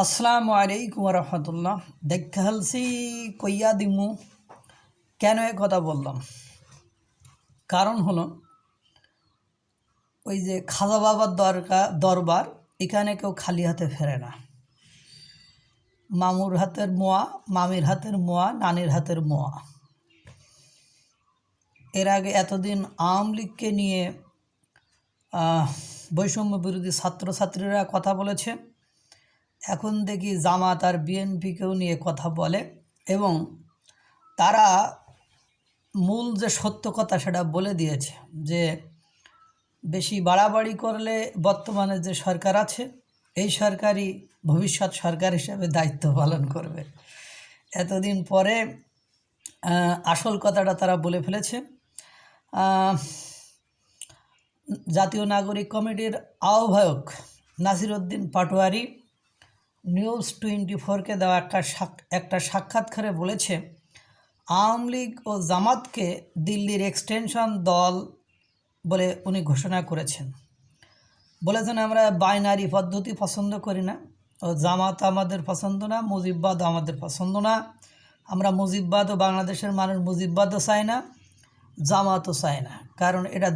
আসসালামু আলাইকুম রহমতুল্লাহ। দেখতে হালছি কইয়া দিমু কেন এ কথা বললাম। কারণ হলো ওই যে খাজা বাবার দরবার এখানে কেউ খালি হাতে ফেরে না। মামুর হাতের মোয়া, মামির হাতের মোয়া, নানির হাতের মোয়া। এর আগে এতদিন আওয়ামী লীগকে নিয়ে বৈষম্য বিরোধী ছাত্রছাত্রীরা কথা বলেছে, এখন দেখি জামাত আর বিএনপিকেও নিয়ে কথা বলে এবং তারা মূল যে সত্য কথা সেটা বলে দিয়েছে যে বেশি বাড়াবাড়ি করলে বর্তমানে যে সরকার আছে এই সরকারই ভবিষ্যৎ সরকার হিসেবে দায়িত্ব পালন করবে। এতদিন পরে আসল কথাটা তারা বলে ফেলেছে। জাতীয় নাগরিক কমিটির আহ্বায়ক নাসির উদ্দিন পাটোয়ারি নিউজ 24কে দেওয়া একটা সাক্ষাৎকারে বলেছে, আওয়ামী লীগ ও জামাতকে দিল্লির এক্সটেনশন দল বলে উনি ঘোষণা করেছেন। বলেছেন আমরা বাইনারি পদ্ধতি পছন্দ করি না, ও জামাত আমাদের পছন্দ না, মুজিববাদ আমাদের পছন্দ না। আমরা মুজিববাদ ও বাংলাদেশের মানুষ মুজিববাদও চাই না, জামাতও চাই না, কারণ এটা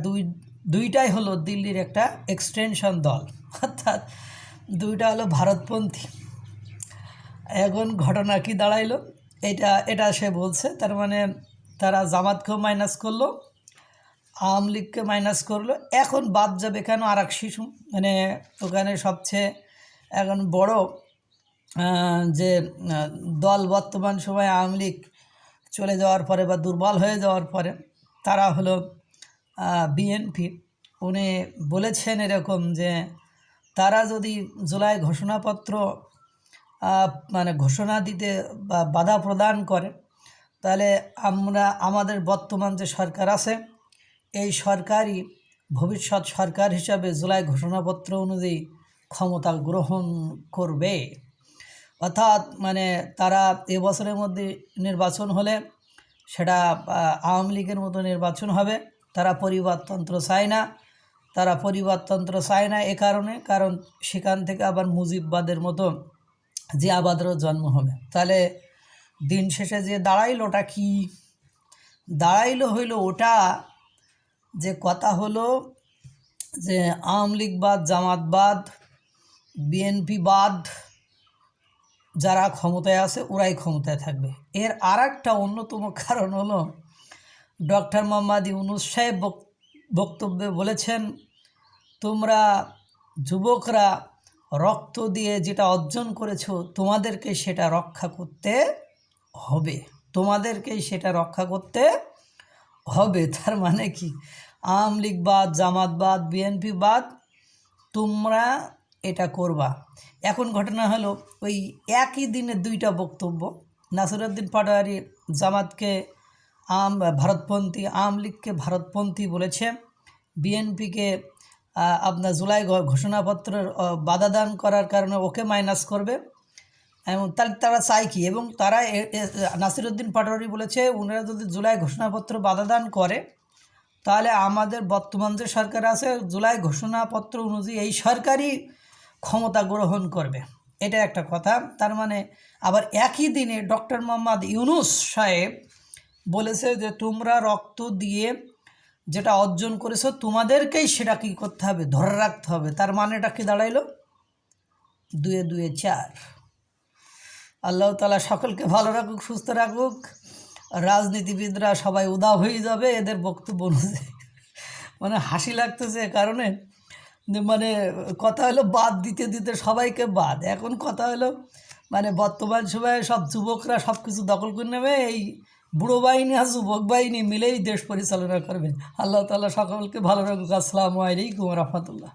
দুইটাই হলো দিল্লির একটা এক্সটেনশন দল, অর্থাৎ দুইটা হলো ভারতপন্থী। এখন ঘটনা কি দাঁড়াইলো এটা সে বলছে, তার মানে তারা জামাতকেও মাইনাস করলো, আওয়ামী লীগকে মাইনাস করলো। এখন বাদ যাবে কেন আর এক শিশু, মানে ওখানে সবচেয়ে এখন বড় যে দল বর্তমান সময়ে আওয়ামী লীগ চলে যাওয়ার পরে বা দুর্বল হয়ে যাওয়ার পরে তারা হলো বিএনপি। উনি বলেছেন এরকম যে তারা যদি জুলাই ঘোষণাপত্র মানে ঘোষণা দিতে বা বাধা প্রদান করে, তাহলে আমাদের বর্তমান যে সরকার আছে এই সরকারই ভবিষ্যৎ সরকার হিসাবে জুলাই ঘোষণাপত্র অনুযায়ী ক্ষমতা গ্রহণ করবে। অর্থাৎ মানে তারা এবছরের মধ্যে নির্বাচন হলে সেটা আওয়ামী লীগের মতো নির্বাচন হবে। তারা পরিবারতন্ত্র চায় না, এ কারণ সেখান থেকে আবার মুজিববাদের মতো যে আবাদেরও জন্ম হবে। তাহলে দিন শেষে যে দাঁড়াইলোটা কি হইল ওটা যে কথা হলো যে আওয়ামী লীগবাদ, জামাতবাদ, বিএনপিবাদ যারা ক্ষমতায় আছে ওরাই ক্ষমতায় থাকবে। এর আর একটা অন্যতম কারণ হলো ডক্টর মোহাম্মদ ইউনূস সাহেব বক্তব্যে বলেছেন, তোমরা যুবকরা রক্ত দিয়ে যেটা অর্জন করেছো তোমাদেরকে সেটা রক্ষা করতে হবে, তার মানে কি আওয়ামী লীগবাদ, জামাতবাদ, বিএনপিবাদ তোমরা এটা করবা। এখন ঘটনা হলো ওই একই দিনে দুইটা বক্তব্য। নাসির উদ্দিন পাটোয়ারি জামাতকে ভারতপন্থী, আওয়ামী লীগকে ভারতপন্থী বলেছে, বিএনপিকে আপনার জুলাই ঘোষণাপত্রের বাধা দান করার কারণে ওকে মাইনাস করবে। এবং তারা চায় কি, এবং তারা নাসির উদ্দিন পাটোয়ারি বলেছে ওনারা যদি জুলাই ঘোষণাপত্র বাধা দান করে তাহলে আমাদের বর্তমান যে সরকার আছে জুলাই ঘোষণাপত্র অনুযায়ী এই সরকারই ক্ষমতা গ্রহণ করবে। এটা একটা কথা। তার মানে আবার একই দিনে ডক্টর মোহাম্মদ ইউনূস সাহেব বলেছে যে তোমরা রক্ত দিয়ে যেটা অর্জন করেছো তোমাদেরকেই সেটা কী করতে হবে, ধরে রাখতে হবে। তার মানেটা কি দাঁড়াইলো? 2 এ 2 এ 4। আল্লাহ তাআলা সকলকে ভালো রাখুক, সুস্থ রাখুক। রাজনীতিবিদরা সবাই উধাও হয়ে যাবে এদের বক্তব্য অনুযায়ী। মানে হাসি লাগতেছে কারণে মানে কথা হলো বাদ দিতে সবাইকে বাদ। এখন কথা হলো মানে বর্তমান সময়ে সব যুবকরা সব কিছু দখল করে নেবে, এই বুড়ো বাহিনী আর যুবক বাহিনী মিলেই দেশ পরিচালনা করবে। আল্লাহ তাআলা সকলকে ভালো রাখুক। আসসালামু আলাইকুম রহমতুল্লাহ।